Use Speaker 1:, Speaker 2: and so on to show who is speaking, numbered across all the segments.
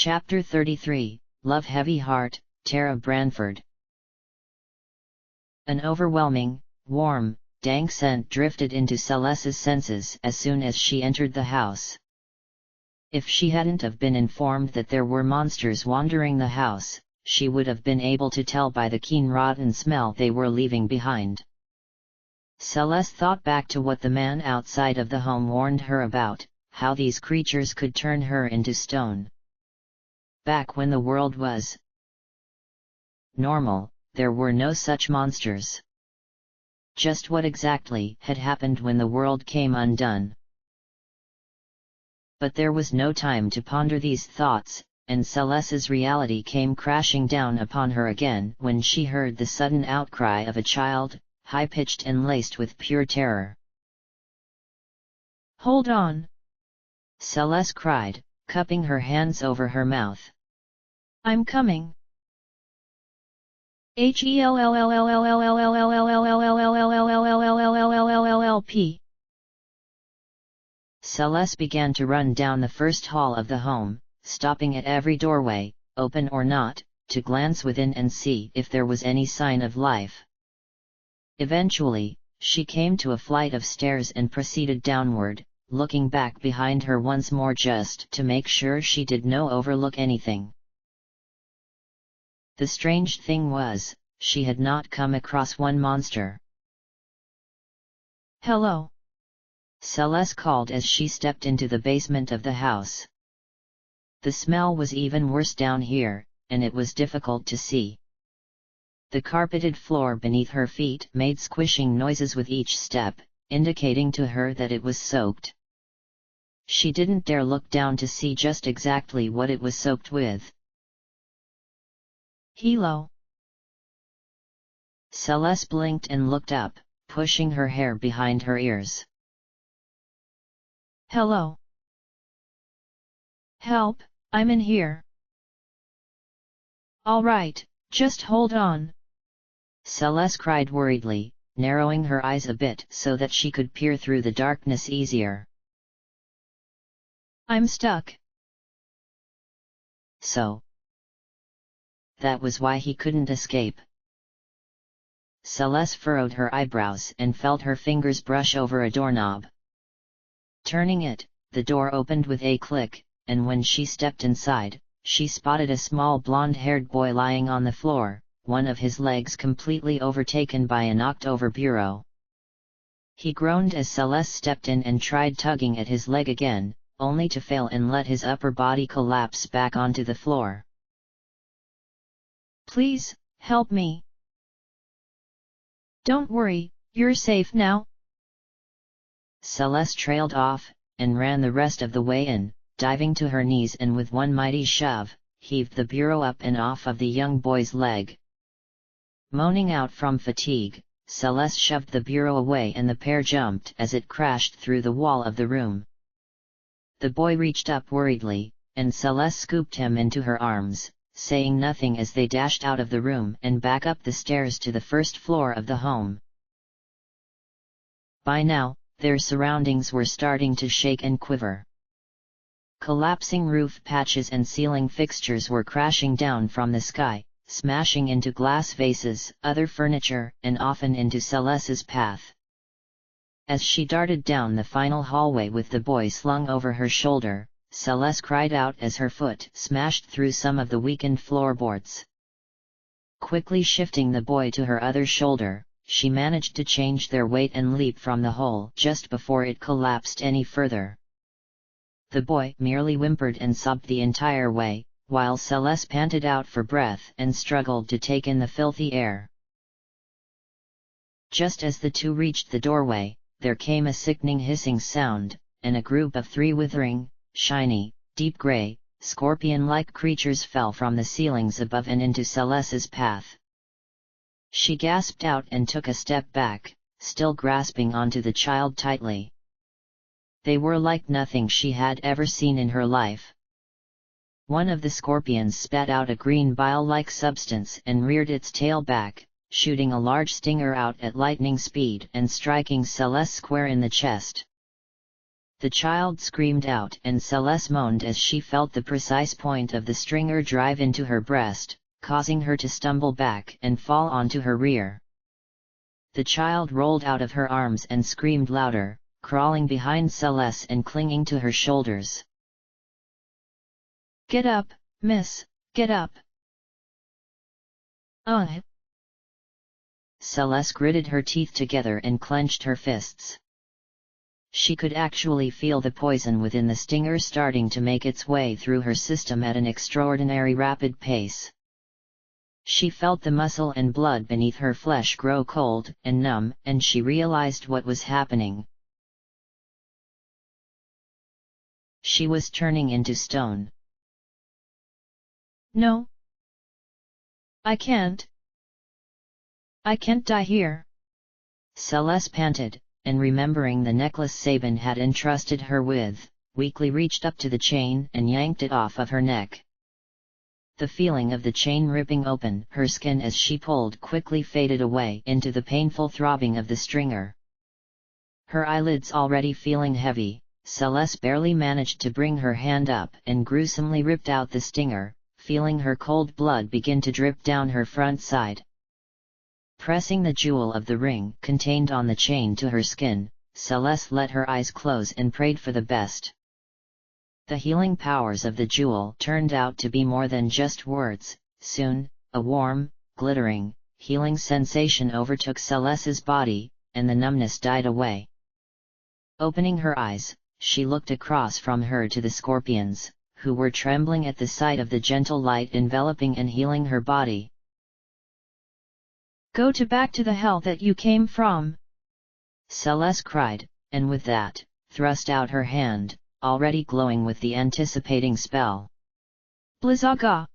Speaker 1: Chapter 33, Love Heavy Heart, Tara Branford. An overwhelming, warm, dank scent drifted into Celes's senses as soon as she entered the house. If she hadn't have been informed that there were monsters wandering the house, she would have been able to tell by the keen rotten smell they were leaving behind. Celes thought back to what the man outside of the home warned her about, how these creatures could turn her into stone. Back when the world was normal, there were no such monsters. Just what exactly had happened when the world came undone? But there was no time to ponder these thoughts, and Celes's reality came crashing down upon her again when she heard the sudden outcry of a child, high-pitched and laced with pure terror.
Speaker 2: "Hold on!"
Speaker 1: Celes cried, cupping her hands over her mouth.
Speaker 2: "I'm coming!" HELP.
Speaker 1: Celes began to run down the first hall of the home, stopping at every doorway, open or not, to glance within and see if there was any sign of life. Eventually, she came to a flight of stairs and proceeded downward, looking back behind her once more just to make sure she did not overlook anything. The strange thing was, she had not come across one monster.
Speaker 2: "Hello!"
Speaker 1: Celes called as she stepped into the basement of the house. The smell was even worse down here, and it was difficult to see. The carpeted floor beneath her feet made squishing noises with each step, indicating to her that it was soaked. She didn't dare look down to see just exactly what it was soaked with.
Speaker 2: "Hello!"
Speaker 1: Celes blinked and looked up, pushing her hair behind her ears.
Speaker 2: "Hello! Help, I'm in here!" "All right, just hold on!"
Speaker 1: Celes cried worriedly, narrowing her eyes a bit so that she could peer through the darkness easier.
Speaker 2: "I'm stuck."
Speaker 1: So that was why he couldn't escape. Celes furrowed her eyebrows and felt her fingers brush over a doorknob. Turning it, the door opened with a click, and when she stepped inside, she spotted a small blonde-haired boy lying on the floor, one of his legs completely overtaken by a knocked-over bureau. He groaned as Celes stepped in and tried tugging at his leg again, only to fail and let his upper body collapse back onto the floor.
Speaker 2: "Please, help me!" "Don't worry, you're safe now."
Speaker 1: Celes trailed off, and ran the rest of the way in, diving to her knees and with one mighty shove, heaved the bureau up and off of the young boy's leg. Moaning out from fatigue, Celes shoved the bureau away and the pair jumped as it crashed through the wall of the room. The boy reached up worriedly, and Celes scooped him into her arms, saying nothing as they dashed out of the room and back up the stairs to the first floor of the home. By now, their surroundings were starting to shake and quiver. Collapsing roof patches and ceiling fixtures were crashing down from the sky, smashing into glass vases, other furniture, and often into Celes's path. As she darted down the final hallway with the boy slung over her shoulder, Celes cried out as her foot smashed through some of the weakened floorboards. Quickly shifting the boy to her other shoulder, she managed to change their weight and leap from the hole just before it collapsed any further. The boy merely whimpered and sobbed the entire way, while Celes panted out for breath and struggled to take in the filthy air. Just as the two reached the doorway, there came a sickening hissing sound, and a group of 3 withering, shiny, deep gray, scorpion-like creatures fell from the ceilings above and into Celes's path. She gasped out and took a step back, still grasping onto the child tightly. They were like nothing she had ever seen in her life. One of the scorpions spat out a green bile-like substance and reared its tail back, shooting a large stinger out at lightning speed and striking Celes square in the chest. The child screamed out and Celes moaned as she felt the precise point of the stringer drive into her breast, causing her to stumble back and fall onto her rear. The child rolled out of her arms and screamed louder, crawling behind Celes and clinging to her shoulders.
Speaker 2: "Get up, miss, get up!"
Speaker 1: Celes gritted her teeth together and clenched her fists. She could actually feel the poison within the stinger starting to make its way through her system at an extraordinary rapid pace. She felt the muscle and blood beneath her flesh grow cold and numb, and she realized what was happening. She was turning into stone.
Speaker 2: "No! I can't! I can't die here!"
Speaker 1: Celes panted, and remembering the necklace Sabin had entrusted her with, weakly reached up to the chain and yanked it off of her neck. The feeling of the chain ripping open her skin as she pulled quickly faded away into the painful throbbing of the stringer. Her eyelids already feeling heavy, Celes barely managed to bring her hand up and gruesomely ripped out the stinger, feeling her cold blood begin to drip down her front side. Pressing the jewel of the ring contained on the chain to her skin, Celes let her eyes close and prayed for the best. The healing powers of the jewel turned out to be more than just words. Soon, a warm, glittering, healing sensation overtook Celes's body, and the numbness died away. Opening her eyes, she looked across from her to the scorpions, who were trembling at the sight of the gentle light enveloping and healing her body.
Speaker 2: "Go back to the hell that you came from!"
Speaker 1: Celes cried, and with that, thrust out her hand, already glowing with the anticipating spell.
Speaker 2: Blizzaga!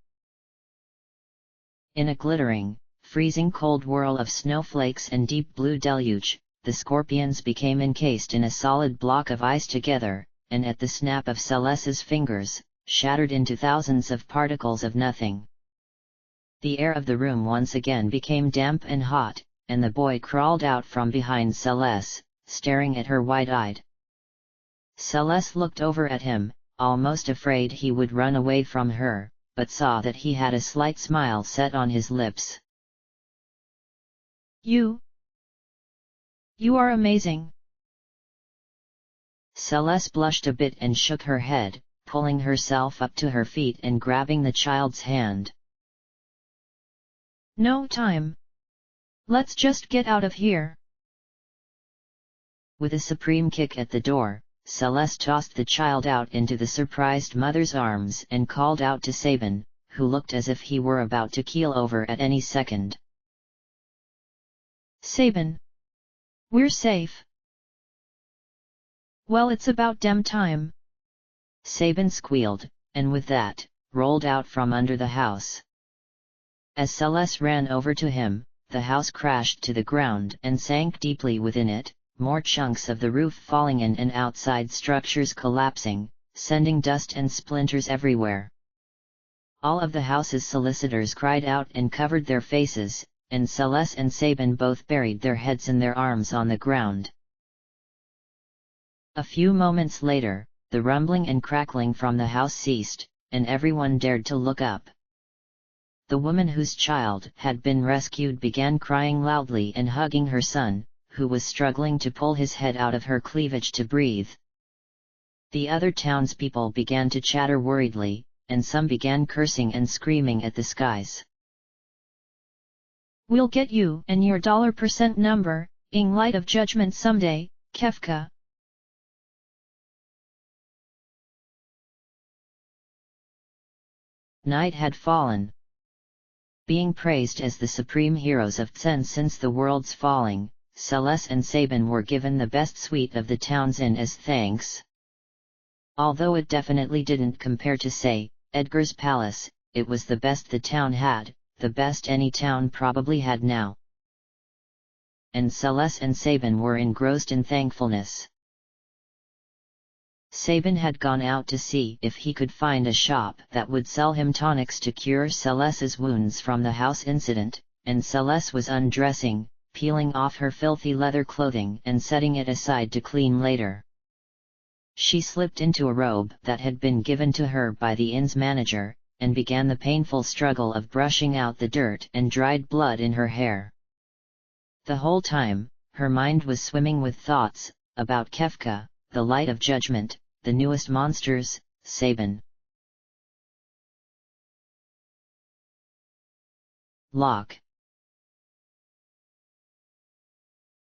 Speaker 1: In a glittering, freezing cold whirl of snowflakes and deep blue deluge, the scorpions became encased in a solid block of ice together, and at the snap of Celes's fingers, shattered into thousands of particles of nothing. The air of the room once again became damp and hot, and the boy crawled out from behind Celes, staring at her wide-eyed. Celes looked over at him, almost afraid he would run away from her, but saw that he had a slight smile set on his lips.
Speaker 2: You are amazing!"
Speaker 1: Celes blushed a bit and shook her head, pulling herself up to her feet and grabbing the child's hand.
Speaker 2: "No time! Let's just get out of here!"
Speaker 1: With a supreme kick at the door, Celes tossed the child out into the surprised mother's arms and called out to Sabin, who looked as if he were about to keel over at any second.
Speaker 2: "Sabin! We're safe!" "Well, it's about damn time!"
Speaker 1: Sabin squealed, and with that, rolled out from under the house. As Celes ran over to him, the house crashed to the ground and sank deeply within it, more chunks of the roof falling in and outside structures collapsing, sending dust and splinters everywhere. All of the house's solicitors cried out and covered their faces, and Celes and Sabin both buried their heads in their arms on the ground. A few moments later, the rumbling and crackling from the house ceased, and everyone dared to look up. The woman whose child had been rescued began crying loudly and hugging her son, who was struggling to pull his head out of her cleavage to breathe. The other townspeople began to chatter worriedly, and some began cursing and screaming at the skies.
Speaker 2: "We'll get you and your $% number, in light of judgment someday, Kefka."
Speaker 1: Night had fallen. Being praised as the supreme heroes of Tsen since the world's falling, Celes and Sabin were given the best suite of the town's inn as thanks. Although it definitely didn't compare to, say, Edgar's palace, it was the best the town had, the best any town probably had now. And Celes and Sabin were engrossed in thankfulness. Sabin had gone out to see if he could find a shop that would sell him tonics to cure Celes's wounds from the house incident, and Celes was undressing, peeling off her filthy leather clothing and setting it aside to clean later. She slipped into a robe that had been given to her by the inn's manager, and began the painful struggle of brushing out the dirt and dried blood in her hair. The whole time, her mind was swimming with thoughts about Kefka, the light of judgment, the newest monsters, Sabin. Lock.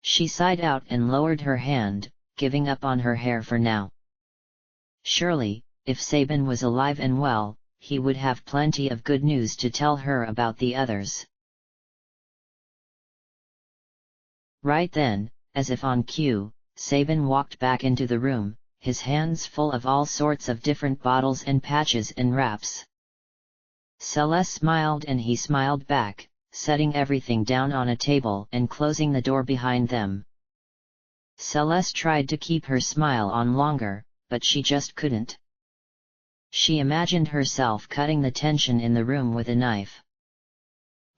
Speaker 1: She sighed out and lowered her hand, giving up on her hair for now. Surely, if Sabin was alive and well, he would have plenty of good news to tell her about the others. Right then, as if on cue, Sabin walked back into the room, his hands full of all sorts of different bottles and patches and wraps. Celes smiled and he smiled back, setting everything down on a table and closing the door behind them. Celes tried to keep her smile on longer, but she just couldn't. She imagined herself cutting the tension in the room with a knife.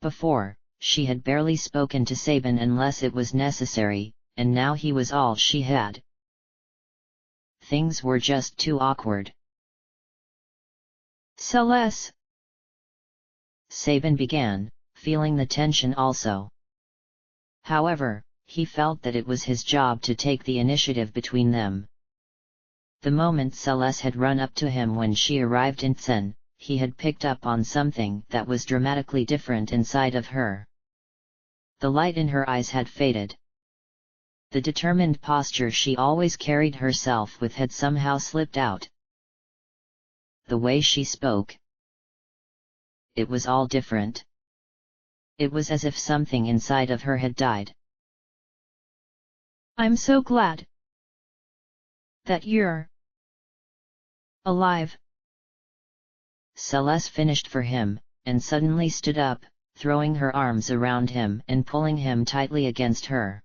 Speaker 1: Before, she had barely spoken to Sabin unless it was necessary, and now he was all she had. Things were just too awkward.
Speaker 2: Celes,
Speaker 1: Sabin began, feeling the tension also. However, he felt that it was his job to take the initiative between them. The moment Celes had run up to him when she arrived in Tsen, he had picked up on something that was dramatically different inside of her. The light in her eyes had faded. The determined posture she always carried herself with had somehow slipped out. The way she spoke. It was all different. It was as if something inside of her had died.
Speaker 2: I'm so glad that you're alive.
Speaker 1: Celes finished for him, and suddenly stood up, throwing her arms around him and pulling him tightly against her.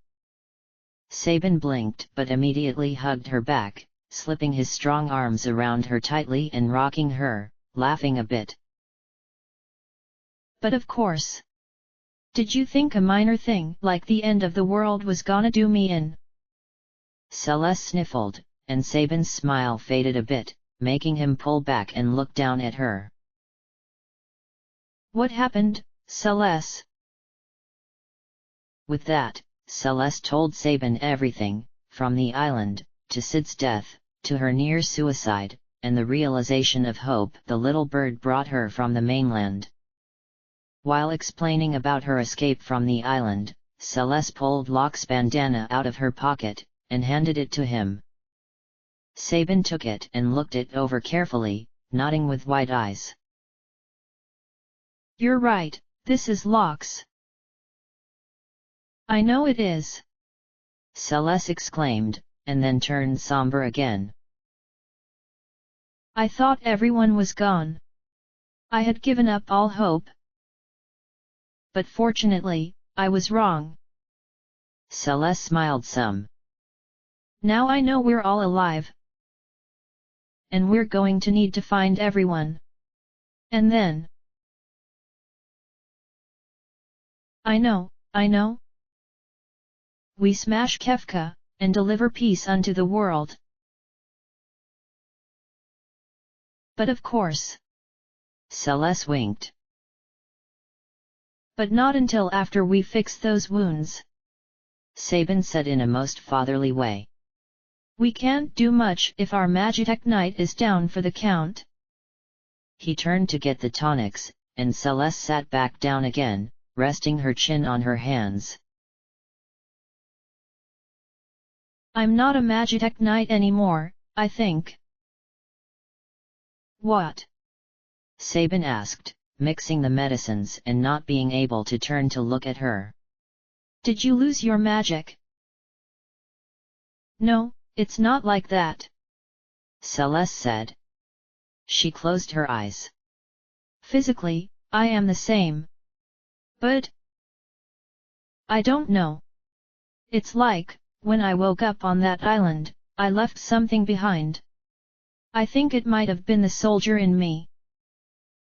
Speaker 1: Sabin blinked but immediately hugged her back, slipping his strong arms around her tightly and rocking her, laughing a bit.
Speaker 2: But of course. Did you think a minor thing like the end of the world was gonna do me in?
Speaker 1: Celes sniffled, and Sabin's smile faded a bit, making him pull back and look down at her.
Speaker 2: What happened, Celes?
Speaker 1: With that, Celes told Sabin everything, from the island, to Sid's death, to her near suicide, and the realization of hope the little bird brought her from the mainland. While explaining about her escape from the island, Celes pulled Locke's bandana out of her pocket, and handed it to him. Sabin took it and looked it over carefully, nodding with wide eyes.
Speaker 2: You're right, this is Locke's. I know it is,
Speaker 1: Celes exclaimed, and then turned somber again.
Speaker 2: I thought everyone was gone. I had given up all hope. But fortunately, I was wrong.
Speaker 1: Celes smiled some.
Speaker 2: Now I know we're all alive. And we're going to need to find everyone. And then... I know. We smash Kefka, and deliver peace unto the world. But of course.
Speaker 1: Celes winked.
Speaker 2: But not until after we fix those wounds.
Speaker 1: Sabin said in a most fatherly way.
Speaker 2: We can't do much if our Magitech Knight is down for the count.
Speaker 1: He turned to get the tonics, and Celes sat back down again, resting her chin on her hands.
Speaker 2: I'm not a Magitech Knight anymore, I think. What?
Speaker 1: Sabin asked, mixing the medicines and not being able to turn to look at her.
Speaker 2: Did you lose your magic? No, it's not like that,
Speaker 1: Celes said. She closed her eyes.
Speaker 2: Physically, I am the same. But... I don't know. It's like, when I woke up on that island, I left something behind. I think it might have been the soldier in me.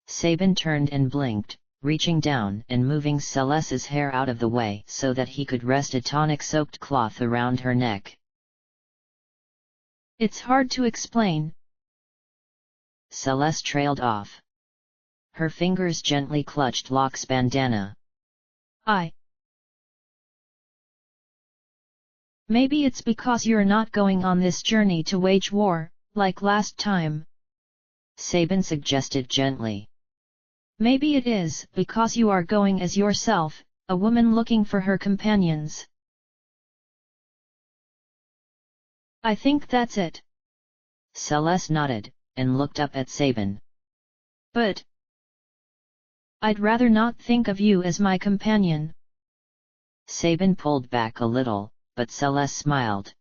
Speaker 1: Sabin turned and blinked, reaching down and moving Celes's hair out of the way so that he could rest a tonic-soaked cloth around her neck.
Speaker 2: It's hard to explain.
Speaker 1: Celes trailed off. Her fingers gently clutched Locke's bandana.
Speaker 2: Maybe it's because you're not going on this journey to wage war, like last time.
Speaker 1: Sabin suggested gently.
Speaker 2: Maybe it is because you are going as yourself, a woman looking for her companions. I think that's it.
Speaker 1: Celes nodded, and looked up at Sabin.
Speaker 2: But I'd rather not think of you as my companion.
Speaker 1: Sabin pulled back a little, but Celes smiled.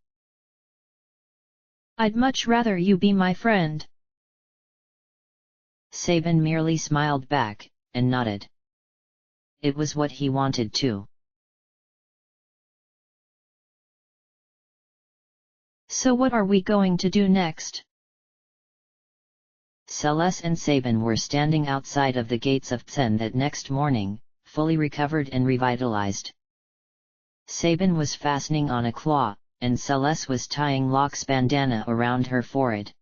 Speaker 2: I'd much rather you be my friend.
Speaker 1: Sabin merely smiled back, and nodded. It was what he wanted too.
Speaker 2: So what are we going to do next?
Speaker 1: Celes and Sabin were standing outside of the gates of Tsen that next morning, fully recovered and revitalized. Sabin was fastening on a claw, and Celes was tying Locke's bandana around her forehead.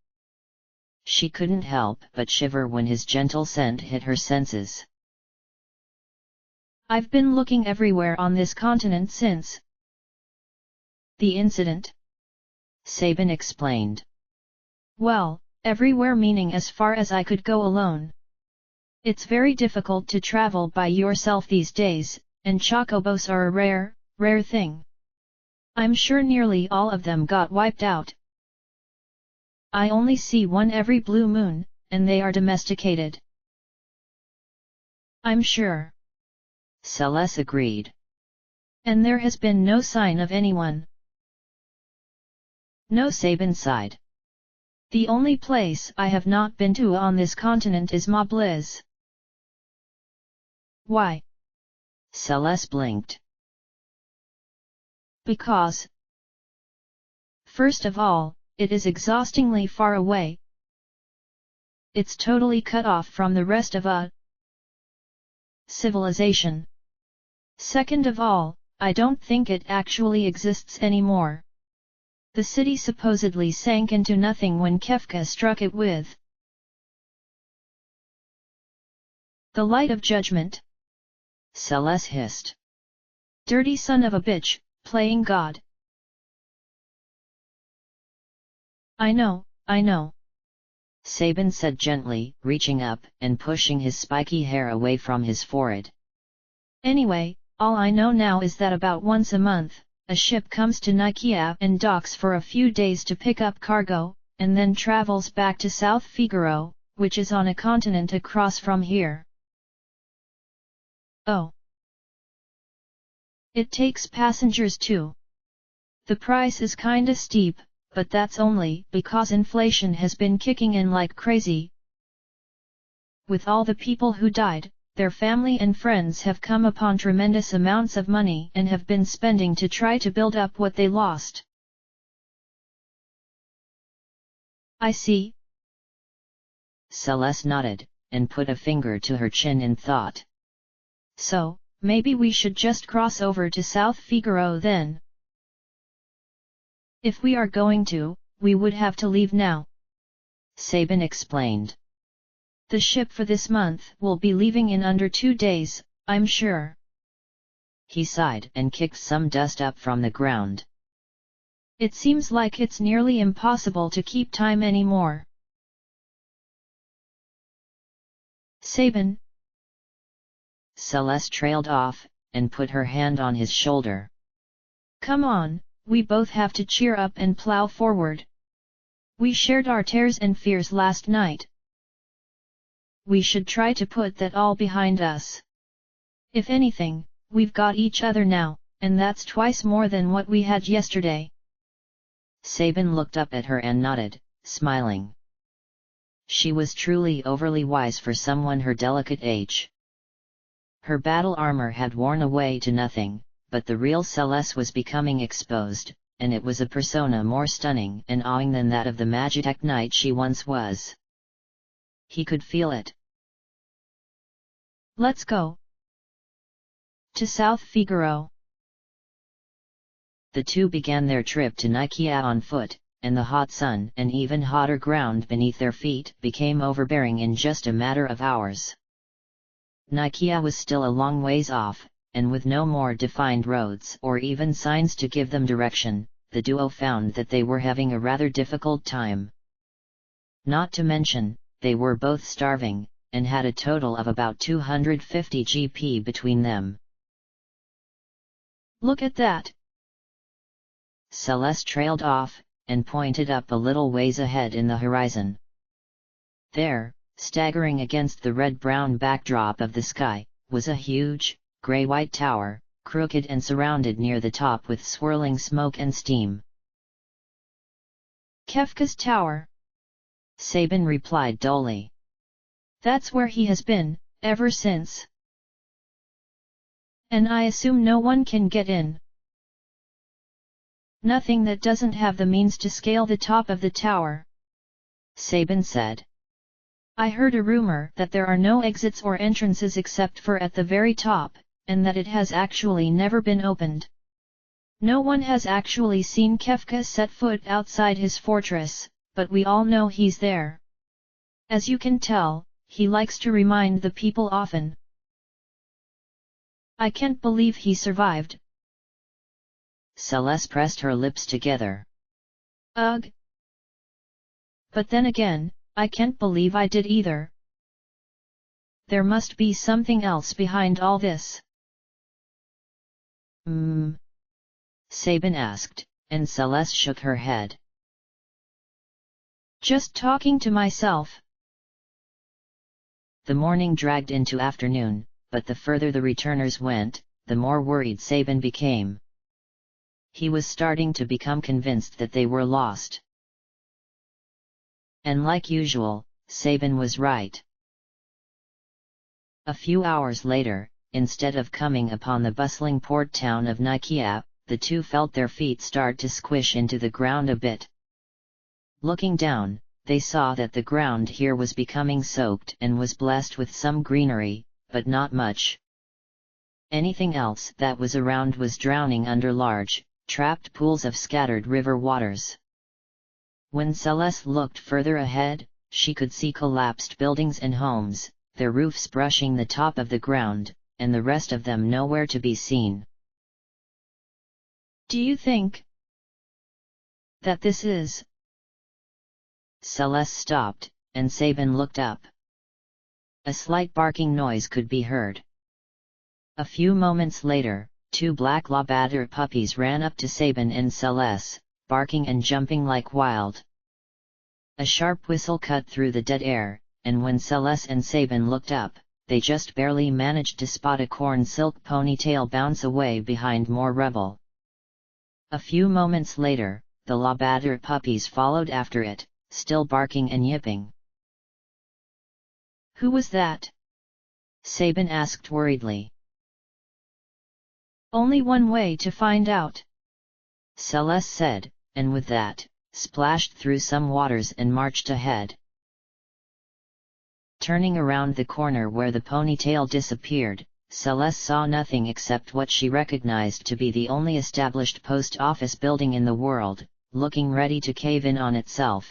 Speaker 1: She couldn't help but shiver when his gentle scent hit her senses.
Speaker 2: I've been looking everywhere on this continent since the incident,
Speaker 1: Sabin explained.
Speaker 2: Well, everywhere meaning as far as I could go alone. It's very difficult to travel by yourself these days, and chocobos are a rare thing. I'm sure nearly all of them got wiped out. I only see one every blue moon, and they are domesticated. I'm sure.
Speaker 1: Celes agreed.
Speaker 2: And there has been no sign of anyone.
Speaker 1: No, Sabin sighed.
Speaker 2: The only place I have not been to on this continent is Mobliz. Why?
Speaker 1: Celes blinked.
Speaker 2: Because, first of all, it is exhaustingly far away. It's totally cut off from the rest of civilization. Second of all, I don't think it actually exists anymore. The city supposedly sank into nothing when Kefka struck it with the light of judgment.
Speaker 1: Celes hissed.
Speaker 2: Dirty son of a bitch, playing God. I know.
Speaker 1: Sabin said gently, reaching up and pushing his spiky hair away from his forehead.
Speaker 2: Anyway, all I know now is that about once a month, a ship comes to Nikia and docks for a few days to pick up cargo, and then travels back to South Figaro, which is on a continent across from here. Oh. It takes passengers too. The price is kinda steep, but that's only because inflation has been kicking in like crazy. With all the people who died, their family and friends have come upon tremendous amounts of money and have been spending to try to build up what they lost. I see.
Speaker 1: Celes nodded, and put a finger to her chin in thought.
Speaker 2: So, maybe we should just cross over to South Figaro then. If we are going to, we would have to leave now.
Speaker 1: Sabin explained.
Speaker 2: The ship for this month will be leaving in under 2 days, I'm sure.
Speaker 1: He sighed and kicked some dust up from the ground.
Speaker 2: It seems like it's nearly impossible to keep time anymore. Sabin.
Speaker 1: Celes trailed off, and put her hand on his shoulder.
Speaker 2: Come on, we both have to cheer up and plow forward. We shared our tears and fears last night. We should try to put that all behind us. If anything, we've got each other now, and that's twice more than what we had yesterday.
Speaker 1: Sabin looked up at her and nodded, smiling. She was truly overly wise for someone her delicate age. Her battle armor had worn away to nothing, but the real Celes was becoming exposed, and it was a persona more stunning and awing than that of the Magitek knight she once was. He could feel it.
Speaker 2: Let's go. To South Figaro.
Speaker 1: The two began their trip to Nikia on foot, and the hot sun and even hotter ground beneath their feet became overbearing in just a matter of hours. Nicaea was still a long ways off, and with no more defined roads or even signs to give them direction, the duo found that they were having a rather difficult time. Not to mention, they were both starving, and had a total of about 250 GP between them.
Speaker 2: Look at that!
Speaker 1: Celes trailed off, and pointed up a little ways ahead in the horizon. There, staggering against the red-brown backdrop of the sky, was a huge, grey-white tower, crooked and surrounded near the top with swirling smoke and steam.
Speaker 2: Kefka's tower,
Speaker 1: Sabin replied dully.
Speaker 2: That's where he has been, ever since. And I assume no one can get in. Nothing that doesn't have the means to scale the top of the tower,
Speaker 1: Sabin said.
Speaker 2: I heard a rumor that there are no exits or entrances except for at the very top, and that it has actually never been opened. No one has actually seen Kefka set foot outside his fortress, but we all know he's there. As you can tell, he likes to remind the people often. I can't believe he survived.
Speaker 1: Celes pressed her lips together.
Speaker 2: Ugh. But then again, I can't believe I did either. There must be something else behind all this.
Speaker 1: Sabin asked, and Celes shook her head.
Speaker 2: Just talking to myself.
Speaker 1: The morning dragged into afternoon, but the further the returners went, the more worried Sabin became. He was starting to become convinced that they were lost. And like usual, Sabin was right. A few hours later, instead of coming upon the bustling port town of Nicaea, the two felt their feet start to squish into the ground a bit. Looking down, they saw that the ground here was becoming soaked and was blessed with some greenery, but not much. Anything else that was around was drowning under large, trapped pools of scattered river waters. When Celes looked further ahead, she could see collapsed buildings and homes, their roofs brushing the top of the ground, and the rest of them nowhere to be seen.
Speaker 2: Do you think that this is?
Speaker 1: Celes stopped, and Sabin looked up. A slight barking noise could be heard. A few moments later, two black Labrador puppies ran up to Sabin and Celes, barking and jumping like wild. A sharp whistle cut through the dead air, and when Celes and Sabin looked up, they just barely managed to spot a corn silk ponytail bounce away behind more rubble. A few moments later, the Labrador puppies followed after it, still barking and yipping.
Speaker 2: Who was that?
Speaker 1: Sabin asked worriedly.
Speaker 2: Only one way to find out,
Speaker 1: Celes said, and with that, splashed through some waters and marched ahead. Turning around the corner where the ponytail disappeared, Celes saw nothing except what she recognized to be the only established post office building in the world, looking ready to cave in on itself.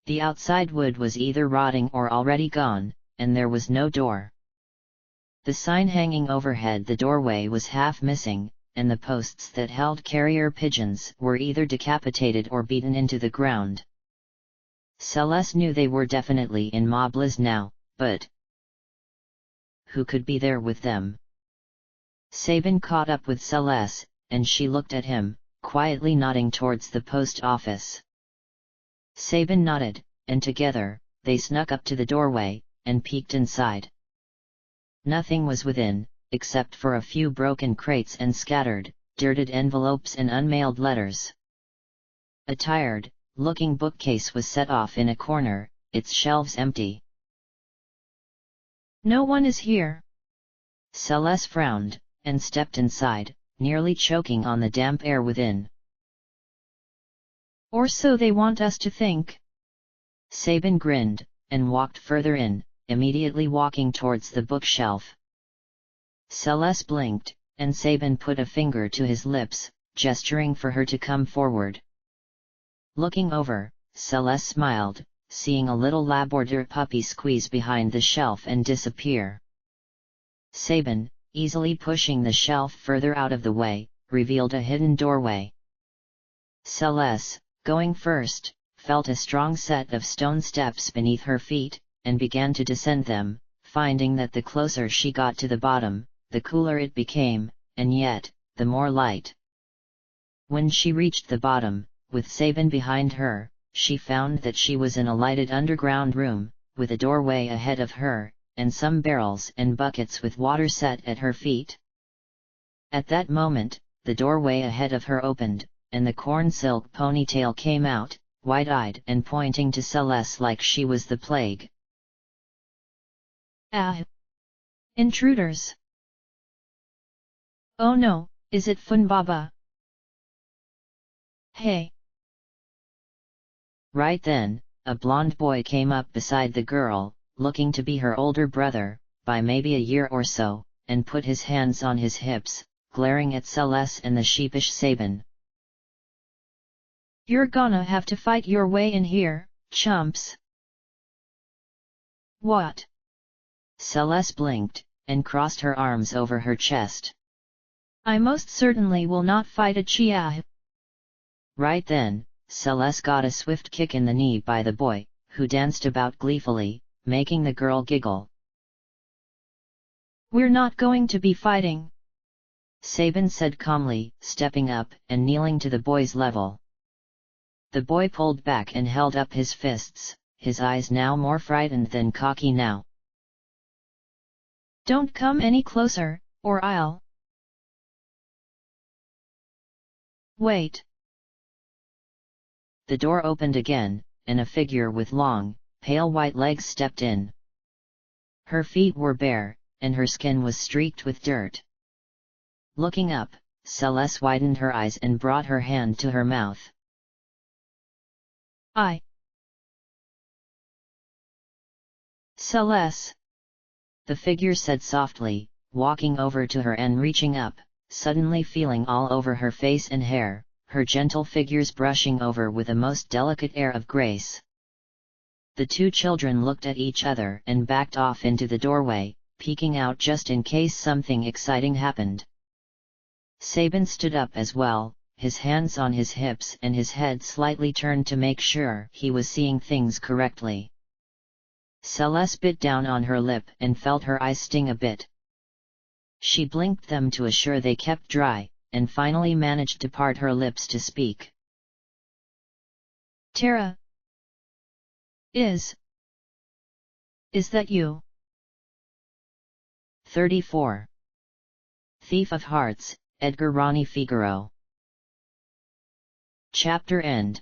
Speaker 1: The outside wood was either rotting or already gone, and there was no door. The sign hanging overhead the doorway was half missing, and the posts that held carrier pigeons were either decapitated or beaten into the ground. Celes knew they were definitely in Moblas now, but who could be there with them? Sabin caught up with Celes, and she looked at him, quietly nodding towards the post office. Sabin nodded, and together, they snuck up to the doorway, and peeked inside. Nothing was within, except for a few broken crates and scattered, dirted envelopes and unmailed letters. A tired-looking bookcase was set off in a corner, its shelves empty.
Speaker 2: No one is here.
Speaker 1: Celes frowned, and stepped inside, nearly choking on the damp air within.
Speaker 2: Or so they want us to think.
Speaker 1: Sabin grinned, and walked further in, immediately walking towards the bookshelf. Celes blinked, and Sabin put a finger to his lips, gesturing for her to come forward. Looking over, Celes smiled, seeing a little Labrador puppy squeeze behind the shelf and disappear. Sabin, easily pushing the shelf further out of the way, revealed a hidden doorway. Celes, going first, felt a strong set of stone steps beneath her feet, and began to descend them, finding that the closer she got to the bottom, the cooler it became, and yet, the more light. When she reached the bottom, with Sabin behind her, she found that she was in a lighted underground room, with a doorway ahead of her, and some barrels and buckets with water set at her feet. At that moment, the doorway ahead of her opened, and the corn silk ponytail came out, wide-eyed and pointing to Celes like she was the plague.
Speaker 2: Ah! Intruders! Oh no, is it Funbaba? Hey!
Speaker 1: Right then, a blond boy came up beside the girl, looking to be her older brother, by maybe a year or so, and put his hands on his hips, glaring at Celes and the sheepish Sabin.
Speaker 2: You're gonna have to fight your way in here, chumps! What?
Speaker 1: Celes blinked, and crossed her arms over her chest.
Speaker 2: I most certainly will not fight a Chere.
Speaker 1: Right then, Celes got a swift kick in the knee by the boy, who danced about gleefully, making the girl giggle.
Speaker 2: We're not going to be fighting,
Speaker 1: Sabin said calmly, stepping up and kneeling to the boy's level. The boy pulled back and held up his fists, his eyes now more frightened than cocky now.
Speaker 2: Don't come any closer, or I'll... Wait.
Speaker 1: The door opened again, and a figure with long, pale white legs stepped in. Her feet were bare, and her skin was streaked with dirt. Looking up, Celes widened her eyes and brought her hand to her mouth.
Speaker 2: Celes,
Speaker 1: the figure said softly, walking over to her and reaching up, suddenly feeling all over her face and hair, her gentle figures brushing over with a most delicate air of grace. The two children looked at each other and backed off into the doorway, peeking out just in case something exciting happened. Sabin stood up as well, his hands on his hips and his head slightly turned to make sure he was seeing things correctly. Celes bit down on her lip and felt her eyes sting a bit. She blinked them to assure they kept dry, and finally managed to part her lips to speak.
Speaker 2: Chere. Is that you?
Speaker 1: 34. Thief of Hearts, Edgar Ronnie Figaro. Chapter End.